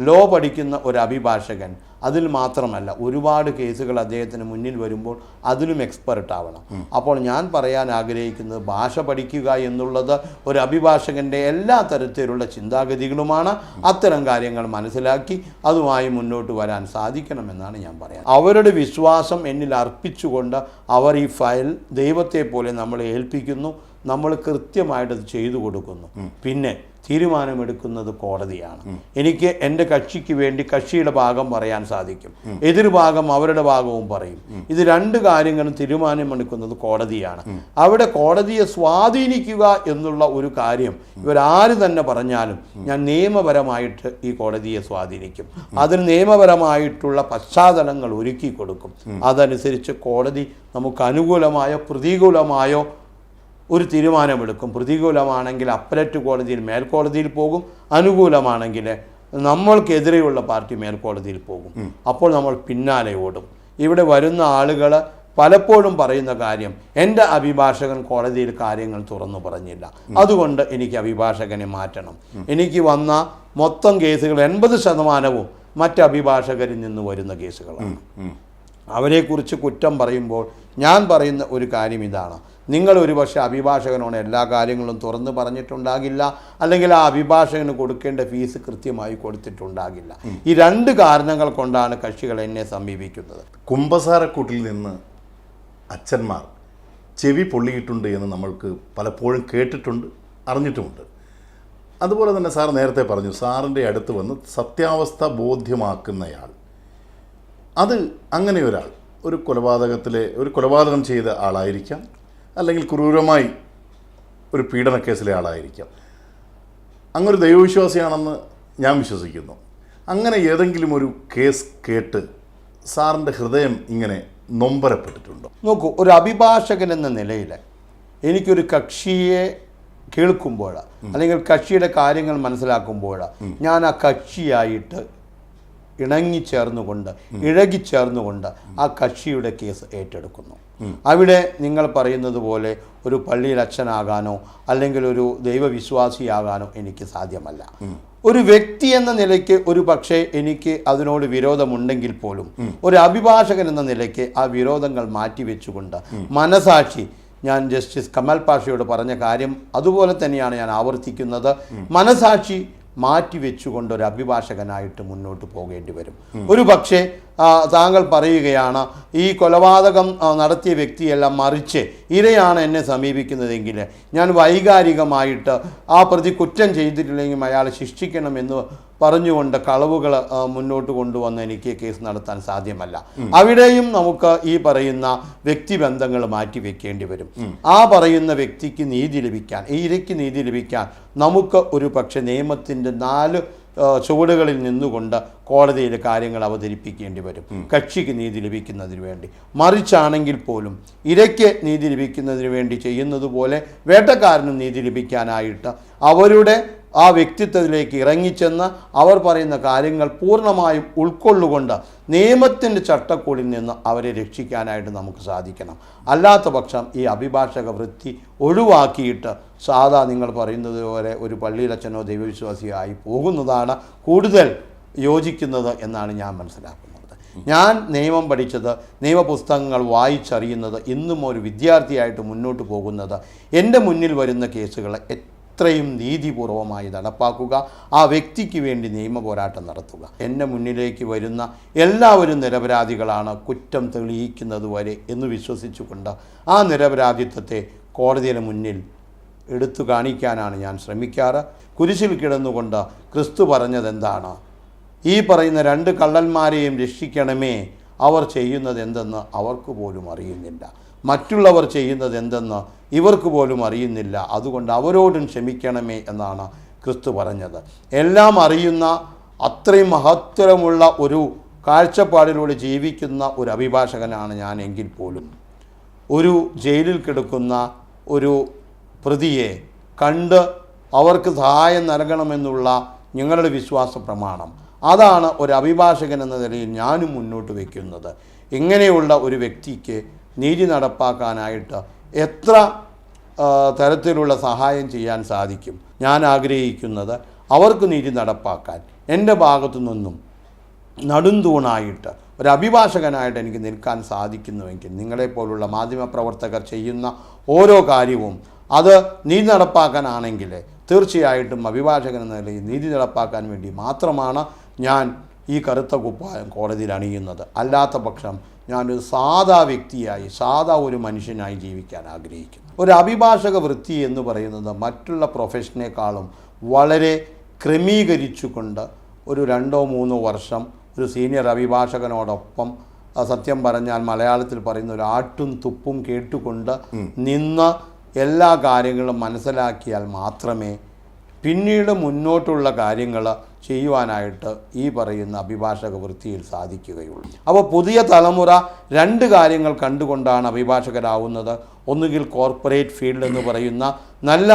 ലോ പഠിക്കുന്ന ഒരു അഭിഭാഷകൻ അതിൽ മാത്രമല്ല, ഒരുപാട് കേസുകൾ അദ്ദേഹത്തിന് മുന്നിൽ വരുമ്പോൾ അതിലും എക്സ്പെർട്ട് ആവണം. അപ്പോൾ ഞാൻ പറയാൻ ആഗ്രഹിക്കുന്നത്, ഭാഷ പഠിക്കുക എന്നുള്ളത് ഒരു അഭിഭാഷകൻ്റെ എല്ലാ തരത്തിലുള്ള ചിന്താഗതികളുമാണ്. അത്തരം കാര്യങ്ങൾ മനസ്സിലാക്കി അതുമായി മുന്നോട്ട് വരാൻ സാധിക്കണമെന്നാണ് ഞാൻ പറയാൻ. അവരുടെ വിശ്വാസം എന്നിൽ അർപ്പിച്ചുകൊണ്ട് അവർ ഈ ഫയൽ ദൈവത്തെ പോലെ നമ്മളെ ഏൽപ്പിക്കുന്നു, നമ്മൾ കൃത്യമായിട്ടത് ചെയ്തു കൊടുക്കുന്നു. പിന്നെ തീരുമാനമെടുക്കുന്നത് കോടതിയാണ്. എനിക്ക് എൻ്റെ കക്ഷിക്ക് വേണ്ടി കക്ഷിയുടെ ഭാഗം പറയാൻ സാധിക്കും, എതിർഭാഗം അവരുടെ ഭാഗവും പറയും. ഇത് രണ്ട് കാര്യങ്ങളും തീരുമാനമെടുക്കുന്നത് കോടതിയാണ്. അവിടെ കോടതിയെ സ്വാധീനിക്കുക എന്നുള്ള ഒരു കാര്യം ഇവരാര് തന്നെ പറഞ്ഞാലും ഞാൻ നിയമപരമായിട്ട് ഈ കോടതിയെ സ്വാധീനിക്കും. അതിന് നിയമപരമായിട്ടുള്ള പശ്ചാത്തലങ്ങൾ ഒരുക്കി കൊടുക്കും. അതനുസരിച്ച് കോടതി നമുക്ക് അനുകൂലമായോ പ്രതികൂലമായോ ഒരു തീരുമാനമെടുക്കും. പ്രതികൂലമാണെങ്കിൽ അപ്പലറ്റ് കോടതിയിൽ മേൽക്കോടതിയിൽ പോകും, അനുകൂലമാണെങ്കിൽ നമ്മൾക്കെതിരെയുള്ള പാർട്ടി മേൽക്കോടതിയിൽ പോകും. അപ്പോൾ നമ്മൾ പിന്നാലെ ഓടും. ഇവിടെ വരുന്ന ആളുകൾ പലപ്പോഴും പറയുന്ന കാര്യം, എൻ്റെ അഭിഭാഷകൻ കോടതിയിൽ കാര്യങ്ങൾ തുറന്നു പറഞ്ഞില്ല, അതുകൊണ്ട് എനിക്ക് അഭിഭാഷകനെ മാറ്റണം. എനിക്ക് വന്ന മൊത്തം കേസുകൾ 80% മറ്റ് അഭിഭാഷകരിൽ നിന്ന് വരുന്ന കേസുകളാണ്. അവരെക്കുറിച്ച് കുറ്റം പറയുമ്പോൾ ഞാൻ പറയുന്ന ഒരു കാര്യം ഇതാണ്, നിങ്ങൾ ഒരുപക്ഷെ അഭിഭാഷകനോട് എല്ലാ കാര്യങ്ങളും തുറന്ന് പറഞ്ഞിട്ടുണ്ടാകില്ല, അല്ലെങ്കിൽ ആ അഭിഭാഷകന് കൊടുക്കേണ്ട ഫീസ് കൃത്യമായി കൊടുത്തിട്ടുണ്ടാകില്ല. ഈ രണ്ട് കാരണങ്ങൾ കൊണ്ടാണ് കക്ഷികൾ എന്നെ സമീപിക്കുന്നത്. കുമ്പസാരക്കൂട്ടിൽ നിന്ന് അച്ഛന്മാർ ചെവി പൊള്ളിയിട്ടുണ്ട് എന്ന് നമ്മൾക്ക് പലപ്പോഴും കേട്ടിട്ടുണ്ട്, അറിഞ്ഞിട്ടുമുണ്ട്. അതുപോലെ തന്നെ സാർ നേരത്തെ പറഞ്ഞു, സാറിൻ്റെ അടുത്ത് വന്ന് സത്യാവസ്ഥ ബോധ്യമാക്കുന്നയാൾ, അത് അങ്ങനെ ഒരാൾ ഒരു കൊലപാതകം ചെയ്ത ആളായിരിക്കാം, അല്ലെങ്കിൽ ക്രൂരമായി ഒരു പീഡനക്കേസിലെ ആളായിരിക്കാം. അങ്ങൊരു ദൈവവിശ്വാസിയാണെന്ന് ഞാൻ വിശ്വസിക്കുന്നു. അങ്ങനെ ഏതെങ്കിലും ഒരു കേസ് കേട്ട് സാറിൻ്റെ ഹൃദയം ഇങ്ങനെ നൊമ്പരപ്പെട്ടിട്ടുണ്ടോ? നോക്കൂ, ഒരു അഭിഭാഷകൻ എന്ന നിലയിൽ എനിക്കൊരു കക്ഷിയെ കേൾക്കുമ്പോൾ അല്ലെങ്കിൽ കക്ഷിയുടെ കാര്യങ്ങൾ മനസ്സിലാക്കുമ്പോൾ ഞാൻ ആ കക്ഷിയായിട്ട് ഇഴകിച്ചേർന്നുകൊണ്ട് ആ കക്ഷിയുടെ കേസ് ഏറ്റെടുക്കുന്നു. അവിടെ നിങ്ങൾ പറയുന്നത് പോലെ ഒരു പള്ളിയിൽ അച്ഛനാകാനോ അല്ലെങ്കിൽ ഒരു ദൈവവിശ്വാസിയാകാനോ എനിക്ക് സാധ്യമല്ല. ഒരു വ്യക്തി എന്ന നിലയ്ക്ക് ഒരു പക്ഷേ എനിക്ക് അതിനോട് വിരോധമുണ്ടെങ്കിൽ പോലും ഒരു അഭിഭാഷകൻ എന്ന നിലയ്ക്ക് ആ വിരോധങ്ങൾ മാറ്റിവെച്ചുകൊണ്ട് മനസാക്ഷി, ഞാൻ ജസ്റ്റിസ് കമൽ പാഷയോട് പറഞ്ഞ കാര്യം അതുപോലെ തന്നെയാണ് ഞാൻ ആവർത്തിക്കുന്നത്, മനസാക്ഷി മാറ്റിവെച്ചുകൊണ്ട് ഒരു അഭിഭാഷകനായിട്ട് മുന്നോട്ട് പോകേണ്ടി വരും. ഒരു പക്ഷേ താങ്കൾ പറയുകയാണ് ഈ കൊലപാതകം നടത്തിയ വ്യക്തിയെല്ലാം മറിച്ച് ഇരയാണ് എന്നെ സമീപിക്കുന്നതെങ്കിൽ ഞാൻ വൈകാരികമായിട്ട് ആ പ്രതി കുറ്റം ചെയ്തിട്ടില്ലെങ്കിൽ അയാളെ ശിക്ഷിക്കണമെന്ന് പറഞ്ഞുകൊണ്ട് കളവുകൾ മുന്നോട്ട് കൊണ്ടുവന്ന് എനിക്ക് കേസ് നടത്താൻ സാധ്യമല്ല. അവിടെയും നമുക്ക് ഈ പറയുന്ന വ്യക്തിബന്ധങ്ങൾ മാറ്റിവെക്കേണ്ടി വരും. ആ പറയുന്ന വ്യക്തിക്ക് നീതി ലഭിക്കാൻ, ഈ ഇരയ്ക്ക് നീതി ലഭിക്കാൻ നമുക്ക് ഒരു പക്ഷേ നിയമത്തിൻ്റെ 4 ചുവടുകളിൽ നിന്നുകൊണ്ട് കോടതിയിൽ കാര്യങ്ങൾ അവതരിപ്പിക്കേണ്ടി വരും, കക്ഷിക്ക് നീതി ലഭിക്കുന്നതിന് വേണ്ടി. മറിച്ചാണെങ്കിൽ പോലും ഇരയ്ക്ക് നീതി ലഭിക്കുന്നതിന് വേണ്ടി ചെയ്യുന്നത് പോലെ വേട്ടക്കാരനും നീതി ലഭിക്കാനായിട്ട് അവരുടെ ആ വ്യക്തിത്വത്തിലേക്ക് ഇറങ്ങിച്ചെന്ന് അവർ പറയുന്ന കാര്യങ്ങൾ പൂർണ്ണമായും ഉൾക്കൊള്ളുകൊണ്ട് നിയമത്തിൻ്റെ ചട്ടക്കൂടിൽ നിന്ന് അവരെ രക്ഷിക്കാനായിട്ട് നമുക്ക് സാധിക്കണം. അല്ലാത്ത പക്ഷം ഈ അഭിഭാഷക വൃത്തി ഒഴിവാക്കിയിട്ട് സാധാ നിങ്ങൾ പറയുന്നത് പോലെ ഒരു പള്ളിയിലച്ഛനോ ദൈവവിശ്വാസിയോ ആയി പോകുന്നതാണ് കൂടുതൽ യോജിക്കുന്നത് എന്നാണ് ഞാൻ മനസ്സിലാക്കുന്നത്. ഞാൻ നിയമം പഠിച്ചത്, നിയമപുസ്തകങ്ങൾ വായിച്ചറിയുന്നത്, ഇന്നും ഒരു വിദ്യാർത്ഥിയായിട്ട് മുന്നോട്ട് പോകുന്നത് എൻ്റെ മുന്നിൽ വരുന്ന കേസുകൾ എത്രയും നീതിപൂർവമായി നടപ്പാക്കുക, ആ വ്യക്തിക്ക് വേണ്ടി നിയമ പോരാട്ടം നടത്തുക. എൻ്റെ മുന്നിലേക്ക് വരുന്ന എല്ലാവരും നിരപരാധികളാണ് കുറ്റം തെളിയിക്കുന്നത് വരെ എന്ന് വിശ്വസിച്ചുകൊണ്ട് ആ നിരപരാധിത്വത്തെ കോടതിയുടെ മുന്നിൽ എടുത്തു കാണിക്കാനാണ് ഞാൻ ശ്രമിക്കാറ്. കുരിശിൽ കിടന്നുകൊണ്ട് ക്രിസ്തു പറഞ്ഞതെന്താണ്? ഈ പറയുന്ന 2 കള്ളന്മാരെയും രക്ഷിക്കണമേ, അവർ ചെയ്യുന്നത് എന്തെന്ന് അവർക്ക് പോലും അറിയുന്നില്ല, മറ്റുള്ളവർ ചെയ്യുന്നത് എന്തെന്ന് ഇവർക്ക് പോലും അറിയുന്നില്ല, അതുകൊണ്ട് അവരോടും ക്ഷമിക്കണമേ എന്നാണ് ക്രിസ്തു പറഞ്ഞത്. എല്ലാം അറിയുന്ന അത്രയും മഹത്തരമുള്ള ഒരു കാഴ്ചപ്പാടിലൂടെ ജീവിക്കുന്ന ഒരു അഭിഭാഷകനാണ് ഞാൻ എങ്കിൽ പോലും ഒരു ജയിലിൽ കിടക്കുന്ന ഒരു പ്രതിയെ കണ്ട് അവർക്ക് സഹായം നൽകണമെന്നുള്ള ഞങ്ങളുടെ വിശ്വാസ പ്രമാണം, അതാണ് ഒരു അഭിഭാഷകൻ എന്ന നിലയിൽ ഞാനും മുന്നോട്ട് വയ്ക്കുന്നത്. ഇങ്ങനെയുള്ള ഒരു വ്യക്തിക്ക് നീതി നടപ്പാക്കാനായിട്ട് എത്ര തരത്തിലുള്ള സഹായം ചെയ്യാൻ സാധിക്കും? ഞാൻ ആഗ്രഹിക്കുന്നത് അവർക്ക് നീതി നടപ്പാക്കാൻ എൻ്റെ ഭാഗത്തു നിന്നും നടുന്തൂണായിട്ട് ഒരു അഭിഭാഷകനായിട്ട് എനിക്ക് നിൽക്കാൻ സാധിക്കുന്നുവെങ്കിൽ നിങ്ങളെപ്പോലുള്ള മാധ്യമപ്രവർത്തകർ ചെയ്യുന്ന ഓരോ കാര്യവും അത് നീതി നടപ്പാക്കാനാണെങ്കിൽ തീർച്ചയായിട്ടും അഭിഭാഷകൻ എന്ന നിലയിൽ നീതി നടപ്പാക്കാൻ വേണ്ടി മാത്രമാണ് ഞാൻ ഈ കറുത്ത കുപ്പായം കോടതിയിൽ അണിയുന്നത്. അല്ലാത്ത പക്ഷം ഞാനൊരു സാധാ വ്യക്തിയായി, സാധാ ഒരു മനുഷ്യനായി ജീവിക്കാൻ ആഗ്രഹിക്കുന്നു. ഒരു അഭിഭാഷക വൃത്തി എന്ന് പറയുന്നത് മറ്റുള്ള പ്രൊഫഷനേക്കാളും വളരെ ക്രമീകരിച്ചുകൊണ്ട് ഒരു 2-3 വർഷം ഒരു സീനിയർ അഭിഭാഷകനോടൊപ്പം, സത്യം പറഞ്ഞാൽ മലയാളത്തിൽ പറയുന്ന ഒരു ആട്ടും തുപ്പും കേട്ടുകൊണ്ട് നിന്ന് എല്ലാ കാര്യങ്ങളും മനസ്സിലാക്കിയാൽ മാത്രമേ പിന്നീട് മുന്നോട്ടുള്ള കാര്യങ്ങൾ ചെയ്യുവാനായിട്ട് ഈ പറയുന്ന അഭിഭാഷക വൃത്തിയിൽ സാധിക്കുകയുള്ളൂ. അപ്പോൾ പുതിയ തലമുറ 2 കാര്യങ്ങൾ കണ്ടുകൊണ്ടാണ് അഭിഭാഷകരാവുന്നത്. ഒന്നുകിൽ കോർപ്പറേറ്റ് ഫീൽഡ് എന്ന് പറയുന്ന നല്ല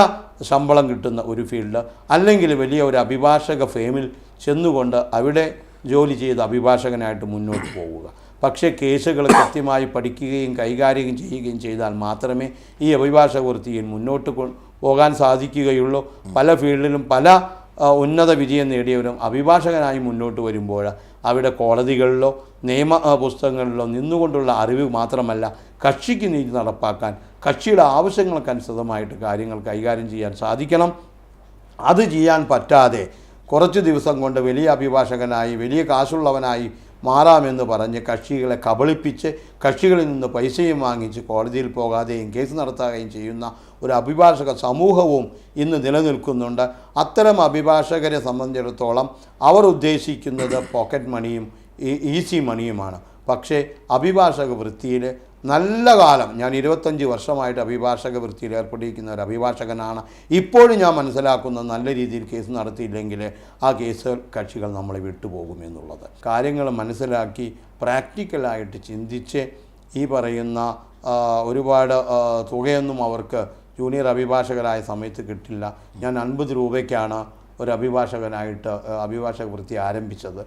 ശമ്പളം കിട്ടുന്ന ഒരു ഫീൽഡ്, അല്ലെങ്കിൽ വലിയ ഒരു അഭിഭാഷക ഫേമിൽ ചെന്നുകൊണ്ട് അവിടെ ജോലി ചെയ്ത് അഭിഭാഷകനായിട്ട് മുന്നോട്ട് പോവുക. പക്ഷേ കേസുകൾ കൃത്യമായി പഠിക്കുകയും കൈകാര്യം ചെയ്യുകയും ചെയ്താൽ മാത്രമേ ഈ അഭിഭാഷക വൃത്തിയിൽ മുന്നോട്ട് പോകാൻ സാധിക്കുകയുള്ളൂ. പല ഫീൽഡിലും പല ഉന്നത വിജയം നേടിയവരും അഭിഭാഷകനായി മുന്നോട്ട് വരുമ്പോൾ അവിടെ കോടതികളിലോ നിയമ പുസ്തകങ്ങളിലോ നിന്നുകൊണ്ടുള്ള അറിവ് മാത്രമല്ല, കക്ഷിക്ക് നീതി നടപ്പാക്കാൻ കക്ഷിയുടെ ആവശ്യങ്ങൾക്കനുസൃതമായിട്ട് കാര്യങ്ങൾ കൈകാര്യം ചെയ്യാൻ സാധിക്കണം. അത് ചെയ്യാൻ പറ്റാതെ കുറച്ച് ദിവസം കൊണ്ട് വലിയ അഭിഭാഷകനായി വലിയ കാശുള്ളവനായി മാറാമെന്ന് പറഞ്ഞ് കക്ഷികളെ കബളിപ്പിച്ച് കക്ഷികളിൽ നിന്ന് പൈസയും വാങ്ങിച്ച് കോടതിയിൽ പോകാതെയും കേസ് നടത്തുകയും ചെയ്യുന്ന ഒരു അഭിഭാഷക സമൂഹവും ഇന്ന് നിലനിൽക്കുന്നുണ്ട്. അത്തരം അഭിഭാഷകരെ സംബന്ധിച്ചിടത്തോളം അവർ ഉദ്ദേശിക്കുന്നത് പോക്കറ്റ് മണിയും ഈസി മണിയുമാണ്. പക്ഷേ അഭിഭാഷക വൃത്തിയിൽ നല്ല കാലം, ഞാൻ 25 വർഷമായിട്ട് അഭിഭാഷക വൃത്തിയിൽ ഏർപ്പെട്ടിരിക്കുന്ന ഒരു അഭിഭാഷകനാണ്. ഇപ്പോഴും ഞാൻ മനസ്സിലാക്കുന്നത് നല്ല രീതിയിൽ കേസ് നടത്തിയില്ലെങ്കിൽ ആ കേസ് കക്ഷികൾ നമ്മളെ വിട്ടുപോകുമെന്നുള്ളത്. കാര്യങ്ങൾ മനസ്സിലാക്കി പ്രാക്ടിക്കലായിട്ട് ചിന്തിച്ച് ഈ പറയുന്ന ഒരുപാട് തുകയൊന്നും അവർക്ക് ജൂനിയർ അഭിഭാഷകരായ സമയത്ത് കിട്ടില്ല. ഞാൻ 50 രൂപയ്ക്കാണ് ഒരു അഭിഭാഷകനായിട്ട് അഭിഭാഷക വൃത്തി ആരംഭിച്ചത്.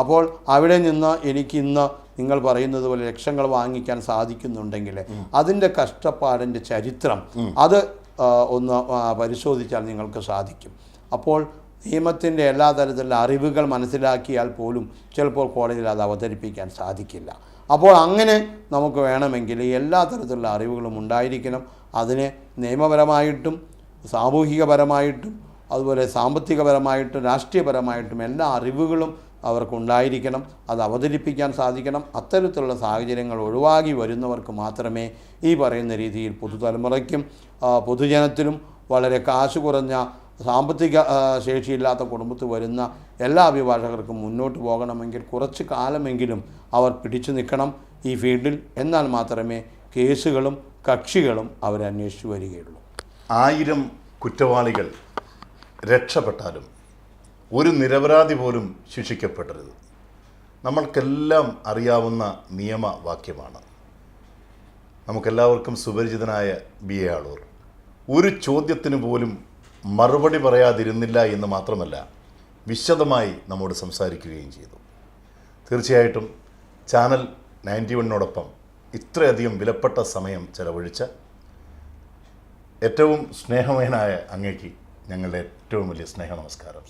അപ്പോൾ അവിടെ നിന്ന് എനിക്കിന്ന് നിങ്ങൾ പറയുന്നത് പോലെ ലക്ഷങ്ങൾ വാങ്ങിക്കാൻ സാധിക്കുന്നുണ്ടെങ്കിൽ അതിൻ്റെ കഷ്ടപ്പാടിൻ്റെ ചരിത്രം അത് ഒന്ന് പരിശോധിച്ചാൽ നിങ്ങൾക്ക് സാധിക്കും. അപ്പോൾ നിയമത്തിൻ്റെ എല്ലാ തരത്തിലുള്ള അറിവുകൾ മനസ്സിലാക്കിയാൽ പോലും ചിലപ്പോൾ കോടതിയിൽ അത് അവതരിപ്പിക്കാൻ സാധിക്കില്ല. അപ്പോൾ അങ്ങനെ നമുക്ക് വേണമെങ്കിൽ എല്ലാ തരത്തിലുള്ള അറിവുകളും ഉണ്ടായിരിക്കണം. അതിനെ നിയമപരമായിട്ടും സാമൂഹികപരമായിട്ടും അതുപോലെ സാമ്പത്തികപരമായിട്ടും രാഷ്ട്രീയപരമായിട്ടും എല്ലാ അറിവുകളും അവർക്കുണ്ടായിരിക്കണം, അത് അവതരിപ്പിക്കാൻ സാധിക്കണം. അത്തരത്തിലുള്ള സാഹചര്യങ്ങൾ ഒഴിവാക്കി വരുന്നവർക്ക് മാത്രമേ ഈ പറയുന്ന രീതിയിൽ പുതുതലമുറയ്ക്കും പൊതുജനത്തിനും വളരെ കാശ് കുറഞ്ഞ സാമ്പത്തിക ശേഷിയില്ലാത്ത കുടുംബത്തിൽ വരുന്ന എല്ലാ അഭിഭാഷകർക്കും മുന്നോട്ട് പോകണമെങ്കിൽ കുറച്ച് കാലമെങ്കിലും അവർ പിടിച്ചു നിൽക്കണം ഈ ഫീൽഡിൽ. എന്നാൽ മാത്രമേ കേസുകളും കക്ഷികളും അവരന്വേഷിച്ചു വരികയുള്ളൂ. 1000 കുറ്റവാളികൾ രക്ഷപ്പെട്ടാലും ഒരു നിരപരാധി പോലും ശിക്ഷിക്കപ്പെടരുത്. നമ്മൾക്കെല്ലാം അറിയാവുന്ന നിയമവാക്യമാണ്. നമുക്കെല്ലാവർക്കും സുപരിചിതനായ BA ആളൂർ ഒരു ചോദ്യത്തിന് പോലും മറുപടി പറയാതിരുന്നില്ല എന്ന് മാത്രമല്ല, വിശദമായി നമ്മോട് സംസാരിക്കുകയും ചെയ്തു. തീർച്ചയായിട്ടും ചാനൽ 91നോടൊപ്പം ഇത്രയധികം വിലപ്പെട്ട സമയം ചെലവഴിച്ച ഏറ്റവും സ്നേഹമയനായ അങ്ങേക്ക് ഞങ്ങളുടെ ഏറ്റവും വലിയ സ്നേഹ നമസ്കാരം.